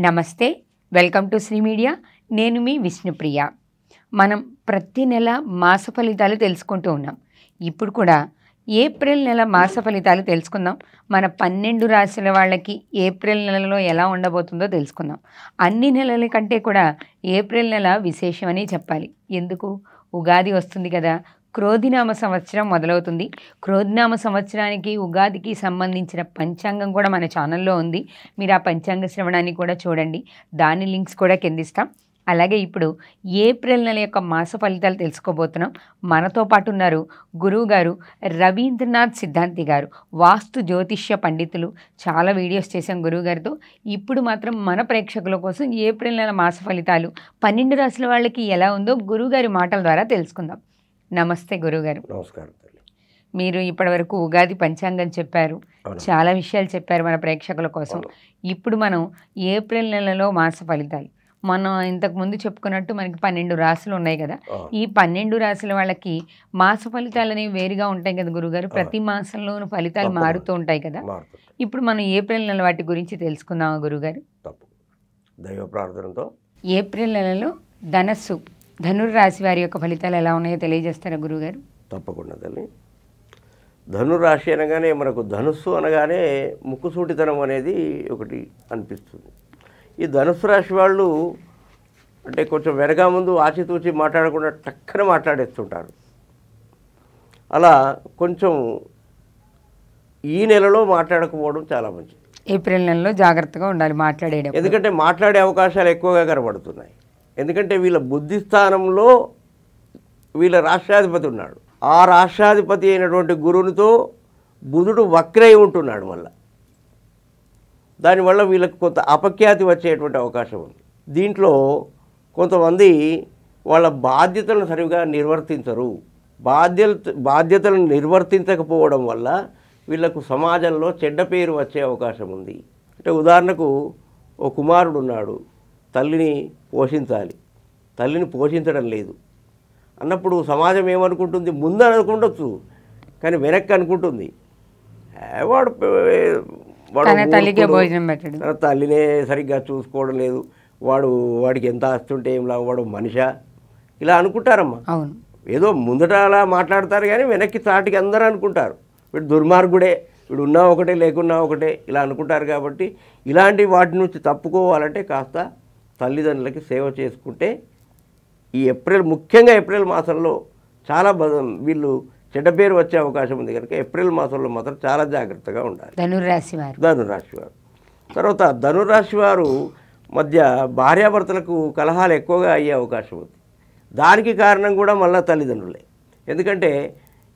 నమస్తే, welcome to Shri media. నేను మీ విష్ణుప్రియ. మనం ప్రతి నెల మాస ఫలితాలు తెలుసుకుంటూ ఉన్నాం. ఇప్పుడు కూడా ఏప్రిల్ నెల మాస ఫలితాలు తెలుసుకుందాం. మన 12 రాశుల వాళ్ళకి ఏప్రిల్ నెలలో ఎలా ఉండబోతుందో తెలుసుకుందాం. అన్ని నెలల కంటే కూడా ఏప్రిల్ నెల విశేషమని చెప్పాలి. ఎందుకు? ఉగాది వస్తుంది కదా, క్రోధినామ సంవత్సరం మొదలవుతుంది. క్రోధినామ సంవత్సరానికి ఉగాదికి సంబంధించిన పంచాంగం కూడా మన ఛానల్లో ఉంది. మీరు ఆ పంచాంగ శ్రవణాన్ని కూడా చూడండి. దాని లింక్స్ కూడా కిందిస్తాం. అలాగే ఇప్పుడు ఏప్రిల్ నెల యొక్క మాస ఫలితాలు తెలుసుకోబోతున్నాం. మనతో పాటు ఉన్నారు గురువు గారు రవీంద్రనాథ్ సిద్ధాంతి గారు, వాస్తు జ్యోతిష్య పండితులు. చాలా వీడియోస్ చేశాం గురువు గారితో. ఇప్పుడు మాత్రం మన ప్రేక్షకుల కోసం ఏప్రిల్ నెల మాస ఫలితాలు 12 రాశుల వాళ్ళకి ఎలా ఉందో గురువు గారి మాటల ద్వారా తెలుసుకుందాం. నమస్తే గురువుగారు. నమస్కారం. మీరు ఇప్పటివరకు ఉగాది పంచాంగం చెప్పారు, చాలా విషయాలు చెప్పారు మన ప్రేక్షకుల కోసం. ఇప్పుడు మనం ఏప్రిల్ నెలలో మాస ఫలితాలు, మనం ఇంతకుముందు చెప్పుకున్నట్టు మనకి 12 రాశులు ఉన్నాయి కదా, ఈ 12 రాశుల వాళ్ళకి మాస ఫలితాలు అనేవి వేరుగా ఉంటాయి కదా గురుగారు. ప్రతి మాసంలోనూ ఫలితాలు మారుతూ ఉంటాయి కదా. ఇప్పుడు మనం ఏప్రిల్ నెల వాటి గురించి తెలుసుకుందామా గురుగారు? దైవ ప్రార్థనతో ఏప్రిల్ నెలలో ధనుర్రాశి వారి యొక్క ఫలితాలు ఎలా ఉన్నాయో తెలియజేస్తారా గురుగారు? తప్పకుండా తల్లి. ధనురాశి అనగానే మనకు ధనుస్సు అనగానే ముక్కుసూటితనం అనేది ఒకటి అనిపిస్తుంది. ఈ ధనుస్సు రాశి వాళ్ళు అంటే కొంచెం వెనక ముందు ఆచితూచి మాట్లాడకుండా టక్కన మాట్లాడేస్తుంటారు. అలా కొంచెం ఈ నెలలో మాట్లాడకపోవడం చాలా మంచిది. ఏప్రిల్ నెలలో జాగ్రత్తగా ఉండాలి మాట్లాడేటప్పుడు. ఎందుకంటే మాట్లాడే అవకాశాలు ఎక్కువగా కనబడుతున్నాయి. ఎందుకంటే వీళ్ళ బుద్ధి స్థానంలో వీళ్ళ రాష్ట్రాధిపతి ఉన్నాడు. ఆ రాష్ట్రాధిపతి అయినటువంటి గురువునితో బుధుడు వక్రై ఉంటున్నాడు. మళ్ళీ దానివల్ల వీళ్ళకి కొంత అపఖ్యాతి వచ్చేటువంటి అవకాశం ఉంది. దీంట్లో కొంతమంది వాళ్ళ బాధ్యతలను సరిగా నిర్వర్తించరు. బాధ్యతలను నిర్వర్తించకపోవడం వల్ల వీళ్ళకు సమాజంలో చెడ్డ పేరు వచ్చే అవకాశం ఉంది. అంటే ఉదాహరణకు ఓ కుమారుడు ఉన్నాడు, తల్లిని పోషించాలి, తల్లిని పోషించడం లేదు అన్నప్పుడు సమాజం ఏమనుకుంటుంది? ముందు అనుకుంటొచ్చు, కానీ వెనక్కి అనుకుంటుంది వాడు తన తల్లినే సరిగ్గా చూసుకోవడం లేదు, వాడికి ఎంత ఆస్తుంటే ఏం లా, వాడు మనిషా, ఇలా అనుకుంటారమ్మా. అవును, ఏదో ముందట అలా మాట్లాడతారు కానీ వెనక్కి చాటికి అందరూ అనుకుంటారు వీడు దుర్మార్గుడే, వీడు ఉన్నా ఒకటే లేకున్నా ఒకటే, ఇలా అనుకుంటారు. కాబట్టి ఇలాంటి వాటి నుంచి తప్పుకోవాలంటే కాస్త తల్లిదండ్రులకి సేవ చేసుకుంటే ఈ ముఖ్యంగా ఏప్రిల్ మాసంలో చాలా వీళ్ళు చెడ్డ పేరు వచ్చే అవకాశం ఉంది. కనుక ఏప్రిల్ మాసంలో మాత్రం చాలా జాగ్రత్తగా ఉండాలి ధనురాశి వారు. తర్వాత ధనురాశి వారు మధ్య భార్యాభర్తలకు కలహాలు ఎక్కువగా అయ్యే అవకాశం ఉంది. దానికి కారణం కూడా మళ్ళీ తల్లిదండ్రులే. ఎందుకంటే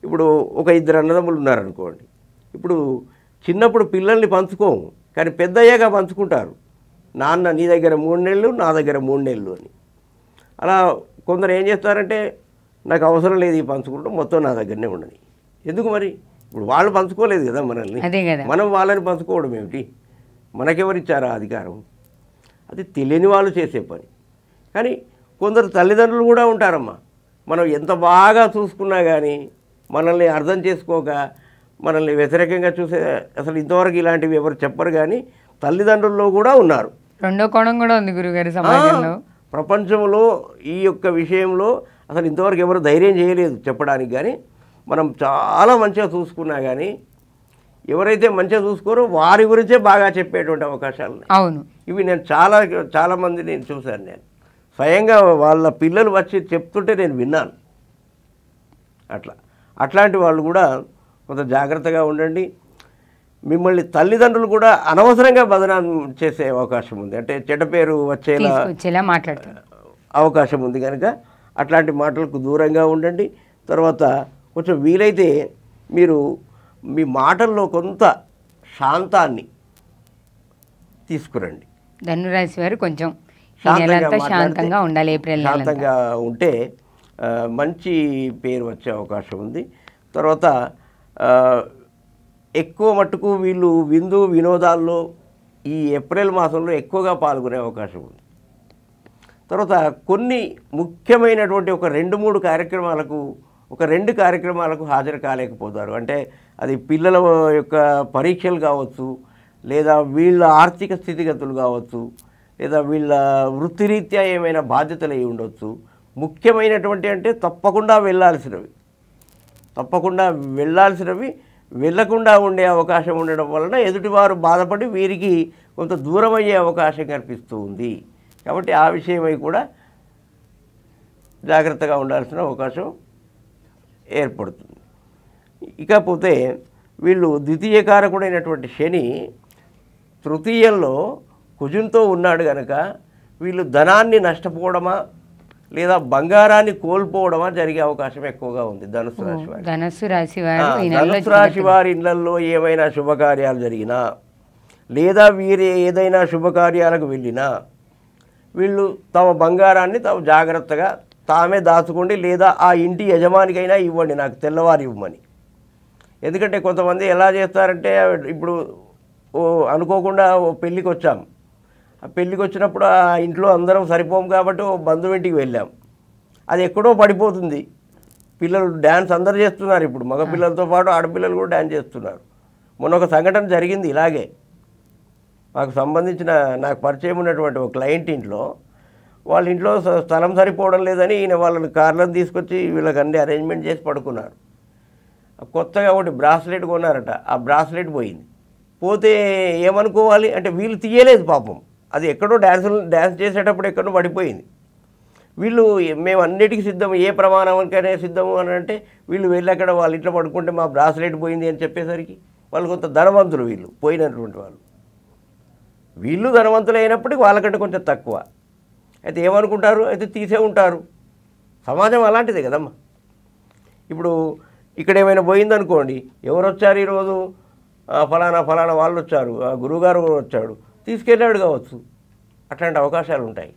ఇప్పుడు ఒక 2 అన్నదమ్ములు ఉన్నారనుకోండి, ఇప్పుడు చిన్నప్పుడు పిల్లల్ని పంచుకోము, కానీ పెద్ద అయ్యాక పంచుకుంటారు. నాన్న నీ దగ్గర 3 నెలలు, నా దగ్గర 3 నెలలు అని. అలా కొందరు ఏం చేస్తారంటే నాకు అవసరం లేదు ఈ పంచుకుంటాం, మొత్తం నా దగ్గరనే ఉండని. ఎందుకు మరి? ఇప్పుడు వాళ్ళు పంచుకోలేదు కదా మనల్ని, మనం వాళ్ళని పంచుకోవడం ఏమిటి? మనకెవరిచ్చారా అధికారం? అది తెలియని వాళ్ళు చేసే పని. కానీ కొందరు తల్లిదండ్రులు కూడా ఉంటారమ్మా, మనం ఎంత బాగా చూసుకున్నా కానీ మనల్ని అర్థం చేసుకోక మనల్ని వ్యతిరేకంగా చూసే, అసలు ఇంతవరకు ఇలాంటివి ఎవరు చెప్పరు. కానీ తల్లిదండ్రుల్లో కూడా ఉన్నారు. రెండో కోణం కూడా ఉంది గురుగారు సమాజంలో. ప్రపంచంలో ఈ యొక్క విషయంలో అసలు ఇంతవరకు ఎవరు ధైర్యం చేయలేదు చెప్పడానికి. కానీ మనం చాలా మంచిగా చూసుకున్నా కానీ ఎవరైతే మంచిగా చూసుకోరో వారి గురించే బాగా చెప్పేటువంటి అవకాశాలు ఉన్నాయి. అవును, ఇవి నేను చాలామంది నేను చూశాను. నేను స్వయంగా వాళ్ళ పిల్లలు వచ్చి చెప్తుంటే నేను విన్నాను. అట్లాంటి వాళ్ళు కూడా కొంత జాగ్రత్తగా ఉండండి. మిమ్మల్ని తల్లిదండ్రులు కూడా అనవసరంగా బదనాం చేసే అవకాశం ఉంది. అంటే చెడ్డ పేరు వచ్చేలా మాట్లాడతారు అవకాశం ఉంది. కనుక అట్లాంటి మాటలకు దూరంగా ఉండండి. తర్వాత కొంచెం వీలైతే మీరు మీ మాటల్లో కొంత శాంతాన్ని తీసుకురండి. ధనురాశి వారు కొంచెం శాంతంగా ఉండాలి. ఏప్రిల్ శాంతంగా ఉంటే మంచి పేరు వచ్చే అవకాశం ఉంది. తర్వాత ఎక్కువ మట్టుకు వీళ్ళు విందు వినోదాల్లో ఈ ఏప్రిల్ మాసంలో ఎక్కువగా పాల్గొనే అవకాశం ఉంది. తర్వాత కొన్ని ముఖ్యమైనటువంటి ఒక 2-3 కార్యక్రమాలకు హాజరు కాలేకపోతారు. అంటే అది పిల్లల యొక్క పరీక్షలు కావచ్చు, లేదా వీళ్ళ ఆర్థిక స్థితిగతులు కావచ్చు, లేదా వీళ్ళ వృత్తిరీత్యా ఏమైనా బాధ్యతలు అయి ఉండొచ్చు. ముఖ్యమైనటువంటి అంటే తప్పకుండా వెళ్ళాల్సినవి వెళ్ళకుండా ఉండే అవకాశం ఉండడం వలన ఎదుటివారు బాధపడి వీరికి కొంత దూరం అయ్యే అవకాశం కనిపిస్తూ ఉంది. కాబట్టి ఆ విషయమై కూడా జాగ్రత్తగా ఉండాల్సిన అవకాశం ఏర్పడుతుంది. ఇకపోతే వీళ్ళు ద్వితీయ కారకుడైనటువంటి శని తృతీయంలో కుజునితో ఉన్నాడు కనుక వీళ్ళు ధనాన్ని నష్టపోవడమా లేదా బంగారాన్ని కోల్పోవడమా జరిగే అవకాశం ఎక్కువగా ఉంది. ధనుసు రాశి వారు ధనుసు రాశి వారి ఇళ్లలో ఏమైనా శుభకార్యాలు జరిగినా లేదా వీరు ఏదైనా శుభకార్యాలకు వెళ్ళినా వీళ్ళు తమ బంగారాన్ని తాము జాగ్రత్తగా తామే దాచుకోండి, లేదా ఆ ఇంటి యజమానికైనా ఇవ్వండి, నాకు తెల్లవారు ఇవ్వమని. ఎందుకంటే కొంతమంది ఎలా చేస్తారంటే ఇప్పుడు అనుకోకుండా పెళ్ళికి వచ్చాం, ఆ పెళ్ళికి వచ్చినప్పుడు ఆ ఇంట్లో అందరం సరిపోము కాబట్టి బంధువు ఇంటికి వెళ్ళాం, అది ఎక్కడో పడిపోతుంది. పిల్లలు డ్యాన్స్ అందరు చేస్తున్నారు, ఇప్పుడు మగ పిల్లలతో పాటు ఆడపిల్లలు కూడా డ్యాన్స్ చేస్తున్నారు. మొన్న ఒక సంఘటన జరిగింది ఇలాగే. మాకు సంబంధించిన నాకు పరిచయం ఉన్నటువంటి ఒక క్లయింట్ ఇంట్లో వాళ్ళ ఇంట్లో స్థలం సరిపోవడం లేదని ఈయన వాళ్ళని కార్లను తీసుకొచ్చి వీళ్ళకి అన్ని అరేంజ్మెంట్ చేసి పడుకున్నారు. కొత్తగా ఒకటి బ్రాస్లెట్ కొన్నారట, ఆ బ్రాస్లెట్ పోయింది. పోతే ఏమనుకోవాలి అంటే వీళ్ళు తీయలేదు పాపం, అది ఎక్కడో డ్యాన్స్ చేసేటప్పుడు ఎక్కడో పడిపోయింది. వీళ్ళు మేము అన్నిటికీ సిద్ధం, ఏ ప్రమాణానికైనా సిద్ధము అని అంటే వీళ్ళు వెళ్ళి అక్కడ వాళ్ళ ఇంట్లో పడుకుంటే మా బ్రాస్లెట్ పోయింది అని చెప్పేసరికి వాళ్ళు కొంత ధనవంతులు, వీళ్ళు పోయినటువంటి వాళ్ళు. వీళ్ళు ధనవంతులు అయినప్పటికీ వాళ్ళకంటే కొంచెం తక్కువ. అయితే ఏమనుకుంటారు, అయితే తీసే ఉంటారు. సమాజం అలాంటిదే కదమ్మా. ఇప్పుడు ఇక్కడ ఏమైనా పోయిందనుకోండి, ఎవరు వచ్చారు ఈరోజు, ఫలానా వాళ్ళు వచ్చారు, గురువుగారు వచ్చాడు, తీసుకెళ్ళాడు కావచ్చు, అట్లాంటి అవకాశాలు ఉంటాయి.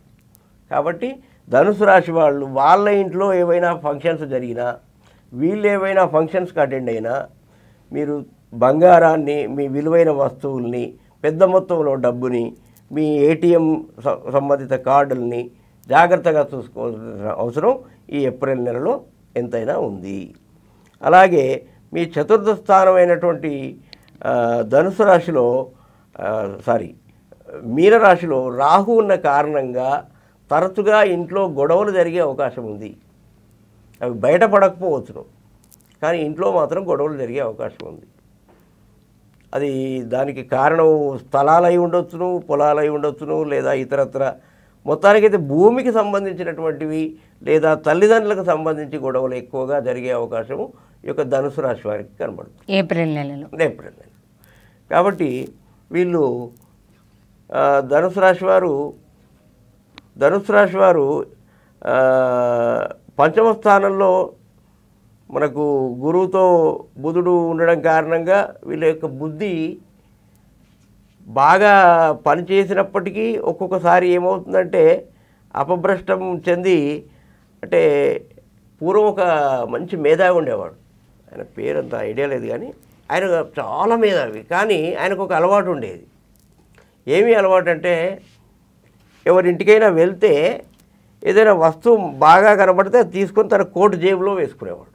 కాబట్టి ధనుసు రాశి వాళ్ళు వాళ్ళ ఇంట్లో ఏవైనా ఫంక్షన్స్ జరిగినా వీళ్ళు ఏవైనా ఫంక్షన్స్కి అటెండ్ అయినా మీరు బంగారాన్ని, మీ విలువైన వస్తువుల్ని, పెద్ద మొత్తంలో డబ్బుని, మీ ఏటీఎం సంబంధిత కార్డుల్ని జాగ్రత్తగా చూసుకోవాల్సిన అవసరం ఈ ఏప్రిల్ నెలలో ఎంతైనా ఉంది. అలాగే మీ చతుర్థ స్థానమైనటువంటి ధనుసు రాశిలో మీనరాశిలో రాహు ఉన్న కారణంగా తరచుగా ఇంట్లో గొడవలు జరిగే అవకాశం ఉంది. అవి బయటపడకపోవచ్చును, కానీ ఇంట్లో మాత్రం గొడవలు జరిగే అవకాశం ఉంది. అది దానికి కారణం స్థలాలు అయి ఉండొచ్చును, పొలాలు అయి ఉండొచ్చును, లేదా ఇతరత్ర మొత్తానికైతే భూమికి సంబంధించినటువంటివి లేదా తల్లిదండ్రులకు సంబంధించి గొడవలు ఎక్కువగా జరిగే అవకాశము ఈ యొక్క ధనుసు రాశి వారికి కనబడుతుంది ఏప్రిల్ నెలలో. కాబట్టి వీళ్ళు ధనుసు రాశి వారు పంచమ స్థానంలో మనకు గురువుతో బుధుడు ఉండడం కారణంగా వీళ్ళ యొక్క బుద్ధి బాగా పనిచేసినప్పటికీ ఒక్కొక్కసారి ఏమవుతుందంటే అపభ్రష్టం చెంది, అంటే పూర్వం ఒక మంచి మేధావి ఉండేవాడు, ఆయన పేరంత ఐడియా లేదు కానీ ఆయన చాలా మేధావి, కానీ ఆయనకు ఒక అలవాటు ఉండేది. ఏమి అలవాటు అంటే ఎవరింటికైనా వెళ్తే ఏదైనా వస్తువు బాగా కనబడితే అది తీసుకొని తన కోటు జేబులో వేసుకునేవాడు.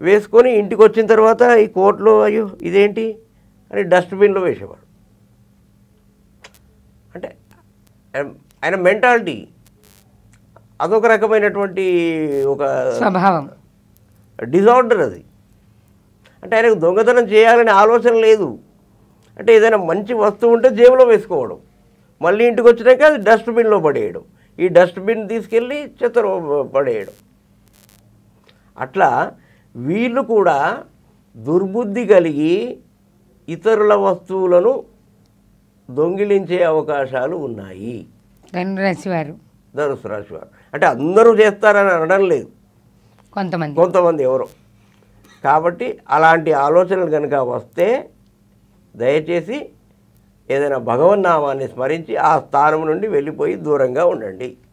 వేసుకొని ఇంటికి వచ్చిన తర్వాత ఈ కోట్లో అయ్యో ఇదేంటి అని డస్ట్బిన్లో వేసేవాడు. అంటే ఆయన మెంటాలిటీ అదొక రకమైనటువంటి ఒక స్వభావం, డిజార్డర్ అది. అంటే ఆయనకు దొంగతనం చేయాలనే ఆలోచన లేదు. అంటే ఏదైనా మంచి వస్తువు ఉంటే జేబులో వేసుకోవడం, మళ్ళీ ఇంటికి వచ్చినాక అది డస్ట్బిన్లో పడేయడం, ఈ డస్ట్బిన్ తీసుకెళ్ళి చెత్తలో పడేయడం. అట్లా వీళ్ళు కూడా దుర్బుద్ధి కలిగి ఇతరుల వస్తువులను దొంగిలించే అవకాశాలు ఉన్నాయి ధనుసు రాశి వారు. అంటే అందరూ చేస్తారని అనడం లేదు, కొంతమంది ఎవరో. కాబట్టి అలాంటి ఆలోచనలు కనుక వస్తే దయచేసి ఏదైనా భగవన్నామాన్ని స్మరించి ఆ స్థానం నుండి వెళ్ళిపోయి దూరంగా ఉండండి.